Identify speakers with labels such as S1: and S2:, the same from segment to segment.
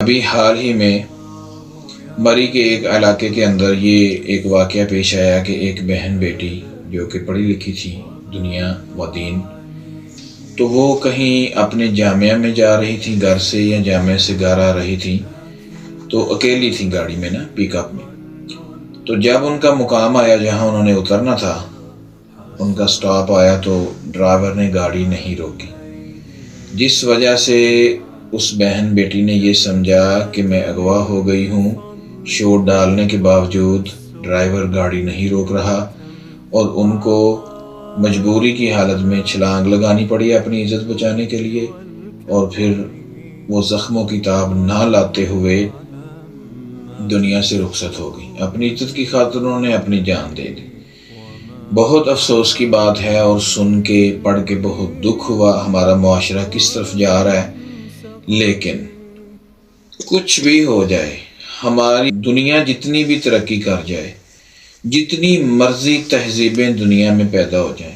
S1: ابھی حال ہی میں مری کے ایک علاقے کے اندر یہ ایک واقعہ پیش آیا کہ ایک بہن بیٹی جو کہ پڑھی لکھی تھی دنیا و دین، تو وہ کہیں اپنے جامعہ میں جا رہی تھی گھر سے، یا جامعہ سے گھر آ رہی تھی، تو اکیلی تھی گاڑی میں نا، پک اپ میں۔ تو جب ان کا مقام آیا جہاں انہوں نے اترنا تھا، ان کا سٹاپ آیا، تو ڈرائیور نے گاڑی نہیں روکی، جس وجہ سے اس بہن بیٹی نے یہ سمجھا کہ میں اغوا ہو گئی ہوں۔ شور ڈالنے کے باوجود ڈرائیور گاڑی نہیں روک رہا، اور ان کو مجبوری کی حالت میں چھلانگ لگانی پڑی اپنی عزت بچانے کے لیے، اور پھر وہ زخموں کی تاب نہ لاتے ہوئے دنیا سے رخصت ہو گئی۔ اپنی عزت کی خاطر انہوں نے اپنی جان دے دی۔ بہت افسوس کی بات ہے، اور سن کے پڑھ کے بہت دکھ ہوا ہمارا معاشرہ کس طرف جا رہا ہے۔ لیکن کچھ بھی ہو جائے، ہماری دنیا جتنی بھی ترقی کر جائے، جتنی مرضی تہذیبیں دنیا میں پیدا ہو جائیں،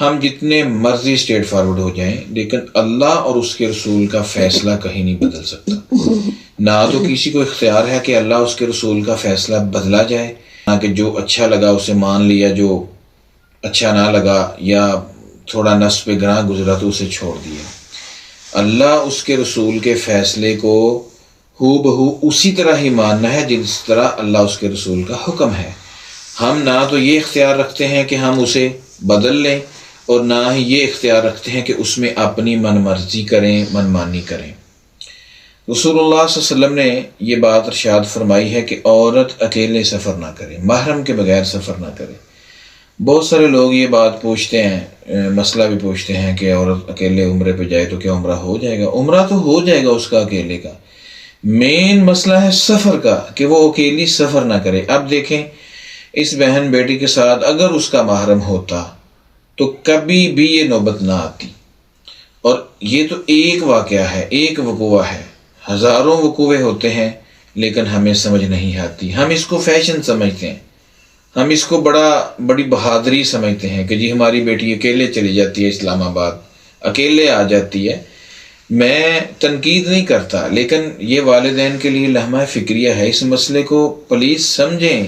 S1: ہم جتنے مرضی اسٹریٹ فارورڈ ہو جائیں، لیکن اللہ اور اس کے رسول کا فیصلہ کہیں نہیں بدل سکتا۔ نہ تو کسی کو اختیار ہے کہ اللہ اس کے رسول کا فیصلہ بدلا جائے، نہ کہ جو اچھا لگا اسے مان لیا، جو اچھا نہ لگا یا تھوڑا نفس پہ گناہ گزرا تو اسے چھوڑ دیا۔ اللہ اس کے رسول کے فیصلے کو ہو بہو اسی طرح ہی ماننا ہے جس طرح اللہ اس کے رسول کا حکم ہے۔ ہم نہ تو یہ اختیار رکھتے ہیں کہ ہم اسے بدل لیں، اور نہ ہی یہ اختیار رکھتے ہیں کہ اس میں اپنی من مرضی کریں، من مانی کریں۔ رسول اللہ صلی اللہ علیہ وسلم نے یہ بات ارشاد فرمائی ہے کہ عورت اکیلے سفر نہ کرے، محرم کے بغیر سفر نہ کرے۔ بہت سارے لوگ یہ بات پوچھتے ہیں، مسئلہ بھی پوچھتے ہیں کہ عورت اکیلے عمرے پہ جائے تو کیا عمرہ ہو جائے گا؟ عمرہ تو ہو جائے گا اس کا اکیلے کا، مین مسئلہ ہے سفر کا، کہ وہ اکیلی سفر نہ کرے۔ اب دیکھیں اس بہن بیٹی کے ساتھ اگر اس کا محرم ہوتا تو کبھی بھی یہ نوبت نہ آتی۔ اور یہ تو ایک واقعہ ہے، ایک وقوع ہے، ہزاروں وقوعے ہوتے ہیں، لیکن ہمیں سمجھ نہیں آتی۔ ہم اس کو فیشن سمجھتے ہیں، ہم اس کو بڑی بہادری سمجھتے ہیں کہ جی ہماری بیٹی اکیلے چلی جاتی ہے اسلام آباد، اکیلے آ جاتی ہے۔ میں تنقید نہیں کرتا، لیکن یہ والدین کے لیے لمحہ فکریہ ہے۔ اس مسئلے کو پلیز سمجھیں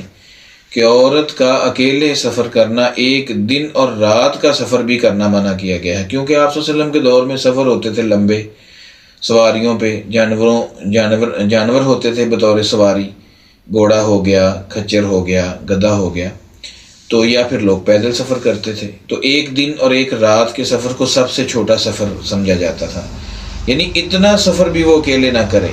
S1: کہ عورت کا اکیلے سفر کرنا، ایک دن اور رات کا سفر بھی کرنا منع کیا گیا ہے، کیونکہ آپ صلی اللہ علیہ وسلم کے دور میں سفر ہوتے تھے لمبے، سواریوں پہ جانور ہوتے تھے بطور سواری، گھوڑا ہو گیا، کھچر ہو گیا، گدھا ہو گیا، تو یا پھر لوگ پیدل سفر کرتے تھے۔ تو ایک دن اور ایک رات کے سفر کو سب سے چھوٹا سفر سمجھا جاتا تھا، یعنی اتنا سفر بھی وہ اکیلے نہ کرے۔